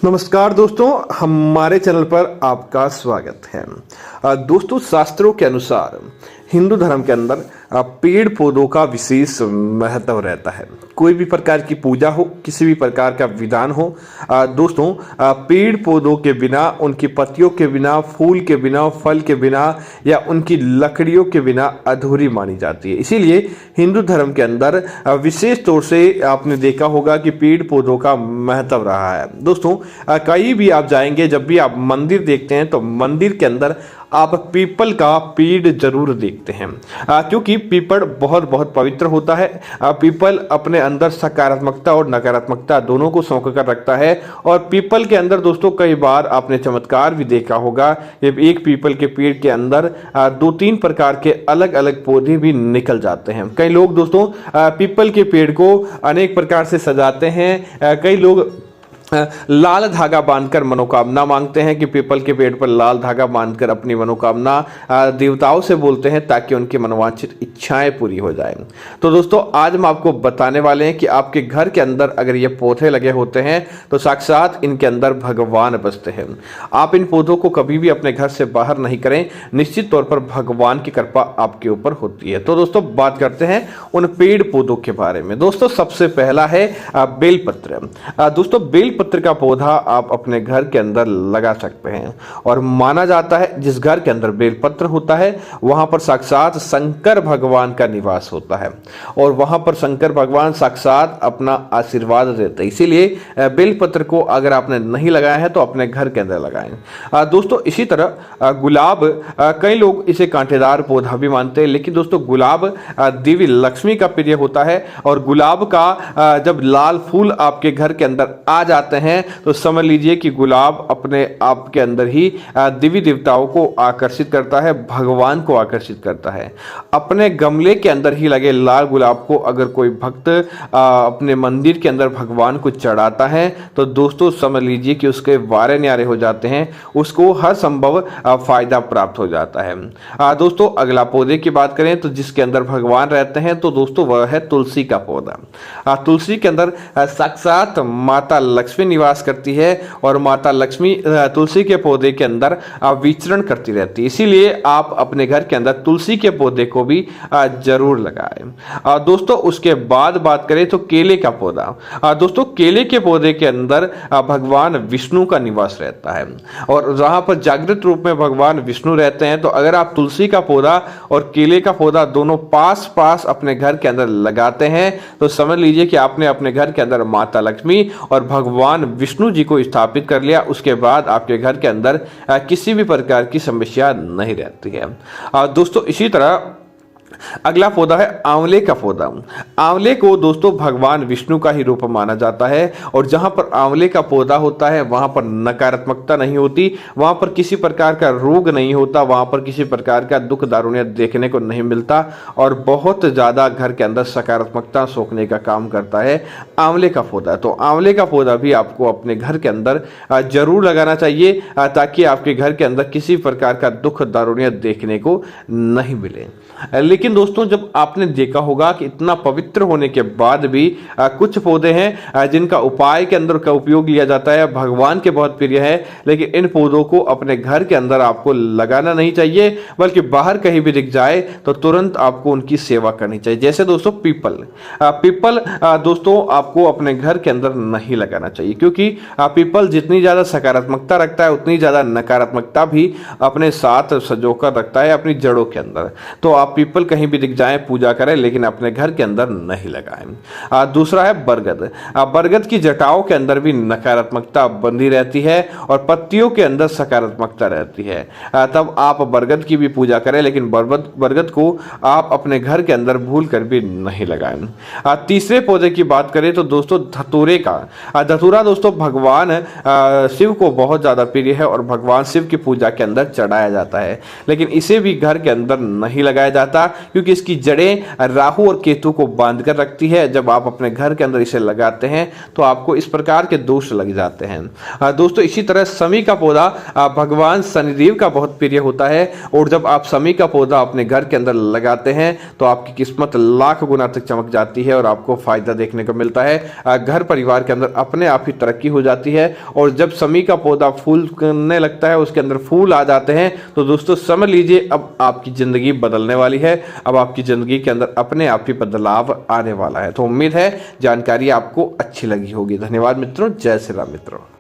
नमस्कार दोस्तों, हमारे चैनल पर आपका स्वागत है। दोस्तों, शास्त्रों के अनुसार हिंदू धर्म के अंदर पेड़ पौधों का विशेष महत्व रहता है। कोई भी प्रकार की पूजा हो, किसी भी प्रकार का विधान हो, दोस्तों पेड़ पौधों के बिना, उनकी पत्तियों के बिना, फूल के बिना, फल के बिना या उनकी लकड़ियों के बिना अधूरी मानी जाती है। इसीलिए हिंदू धर्म के अंदर विशेष तौर से आपने देखा होगा कि पेड़ पौधों का महत्व रहा है। दोस्तों, कहीं भी आप जाएंगे, जब भी आप मंदिर देखते हैं तो मंदिर के अंदर आप पीपल का पेड़ जरूर देखते हैं, क्योंकि पीपल बहुत बहुत पवित्र होता है। पीपल अपने अंदर सकारात्मकता और नकारात्मकता दोनों को सोख कर रखता है। और पीपल के अंदर दोस्तों कई बार आपने चमत्कार भी देखा होगा, एक पीपल के पेड़ के अंदर 2-3 प्रकार के अलग अलग पौधे भी निकल जाते हैं। कई लोग दोस्तों पीपल के पेड़ को अनेक प्रकार से सजाते हैं। कई लोग लाल धागा बांधकर मनोकामना मांगते हैं कि पीपल के पेड़ पर लाल धागा बांधकर अपनी मनोकामना देवताओं से बोलते हैं ताकि उनकी मनोवांछित इच्छाएं पूरी हो जाएं। तो दोस्तों, आज हम आपको बताने वाले हैं कि आपके घर के अंदर अगर ये पौधे लगे होते हैं तो साक्षात इनके अंदर भगवान बसते हैं। आप इन पौधों को कभी भी अपने घर से बाहर नहीं करें, निश्चित तौर पर भगवान की कृपा आपके ऊपर होती है। तो दोस्तों, बात करते हैं उन पेड़ पौधों के बारे में। दोस्तों, सबसे पहला है बेलपत्र। दोस्तों, बेलपत्र का पौधा आप अपने घर के अंदर लगा सकते हैं और माना जाता है जिस घर के अंदर बेलपत्र होता है वहां पर साक्षात शंकर भगवान का निवास होता है और वहां पर शंकर भगवान साक्षात अपना आशीर्वाद देते हैं। इसीलिए बेलपत्र को अगर आपने नहीं लगाया है तो अपने घर के अंदर लगाएं। दोस्तों, इसी तरह गुलाब, कई लोग इसे कांटेदार पौधा भी मानते हैं, लेकिन दोस्तों गुलाब देवी लक्ष्मी का प्रिय होता है और गुलाब का जब लाल फूल आपके घर के अंदर आ जाते हैं तो समझ लीजिए कि गुलाब अपने आप के अंदर ही देवी देवताओं को आकर्षित करता है, भगवान को आकर्षित करता है। अपने गमले के अंदर ही लगे लाल गुलाब को अगर कोई भक्त अपने मंदिर के अंदर भगवान को चढ़ाता है तो दोस्तों समझ लीजिए कि उसके वारे न्यारे हो जाते हैं, उसको हर संभव फायदा प्राप्त हो जाता है। दोस्तों, अगला पौधे की बात करें तो जिसके अंदर भगवान रहते हैं तो दोस्तों वह है तुलसी का पौधा। तुलसी के अंदर साक्षात माता लक्ष्मी निवास करती है और माता लक्ष्मी तुलसी के पौधे के अंदर विचरण करती रहती है। इसीलिए आप अपने घर के अंदर तुलसी के पौधे को भी जरूर लगाएं। दोस्तों, उसके बाद बात करें तो केले का पौधा। दोस्तों, केले के पौधे के अंदर भगवान विष्णु का निवास रहता है और जहां पर जागृत रूप में भगवान विष्णु रहते हैं तो अगर आप तुलसी का पौधा और केले का पौधा दोनों पास पास अपने घर के अंदर लगाते हैं तो समझ लीजिए कि आपने अपने घर के अंदर माता लक्ष्मी और भगवान विष्णु जी को स्थापित कर लिया। उसके बाद आपके घर के अंदर किसी भी प्रकार की समस्या नहीं रहती है। दोस्तों, इसी तरह अगला पौधा है आंवले का पौधा। आंवले को दोस्तों भगवान विष्णु का ही रूप माना जाता है और जहां पर आंवले का पौधा होता है वहां पर नकारात्मकता नहीं होती, वहां पर किसी प्रकार का रोग नहीं होता, वहां पर किसी प्रकार का दुख दारुण्य देखने को नहीं मिलता और बहुत ज्यादा घर के अंदर सकारात्मकता सोखने का काम करता है आंवले का पौधा। तो आंवले का पौधा भी आपको अपने घर के अंदर जरूर लगाना चाहिए ताकि आपके घर के अंदर किसी प्रकार का दुख दारुण्य देखने को नहीं मिले। लेकिन दोस्तों, जब आपने देखा होगा कि इतना पवित्र होने के बाद भी कुछ पौधे हैं जिनका उपाय के अंदर का उपयोग लिया जाता है, भगवान के बहुत प्रिय है, लेकिन इन पौधों को अपने घर के अंदर आपको लगाना नहीं चाहिए, बल्कि बाहर कहीं भी दिख जाए तो तुरंत आपको उनकी सेवा करनी चाहिए। जैसे दोस्तों पीपल दोस्तों आपको अपने घर के अंदर नहीं लगाना चाहिए, क्योंकि पीपल जितनी ज्यादा सकारात्मकता रखता है उतनी ज्यादा नकारात्मकता भी अपने साथ सजोकर रखता है अपनी जड़ों के अंदर। तो आप पीपल कहीं भी दिख जाए पूजा करें, लेकिन अपने घर के अंदर नहीं लगाएं। दूसरा है बरगद। बरगद की जटाओं के अंदर भी नकारात्मकता बंधी रहती है और पत्तियों के अंदर सकारात्मकता रहती है, तब आप बरगद की भी पूजा करें, लेकिन बरगद को आप अपने घर के अंदर भूल कर भी नहीं लगाएं। तीसरे पौधे की बात करें तो दोस्तों धतूरे का। धतूरा दोस्तों भगवान शिव को बहुत ज्यादा प्रिय है और भगवान शिव की पूजा के अंदर चढ़ाया जाता है, लेकिन इसे भी घर के अंदर नहीं लगाया जाता। क्योंकि इसकी जड़ें राहु और केतु को बांध कर रखती है। जब आप अपने घर के अंदर इसे लगाते हैं तो आपको इस प्रकार के दोष लग जाते हैं। दोस्तों इसी तरह समी का पौधा भगवान शनिदेव का बहुत प्रिय होता है, और जब आप समी का पौधा अपने घर के अंदर लगाते हैं तो आपकी किस्मत लाख गुना तक चमक जाती है और आपको फायदा देखने को मिलता है। घर परिवार के अंदर अपने आप ही तरक्की हो जाती है, और जब समी का पौधा फूल करने लगता है, उसके अंदर फूल आ जाते हैं, तो दोस्तों समझ लीजिए अब आपकी जिंदगी बदलने वाली है। अब आपकी जिंदगी के अंदर अपने आप ही बदलाव आने वाला है। तो उम्मीद है जानकारी आपको अच्छी लगी होगी। धन्यवाद मित्रों। जय श्री राम मित्रों।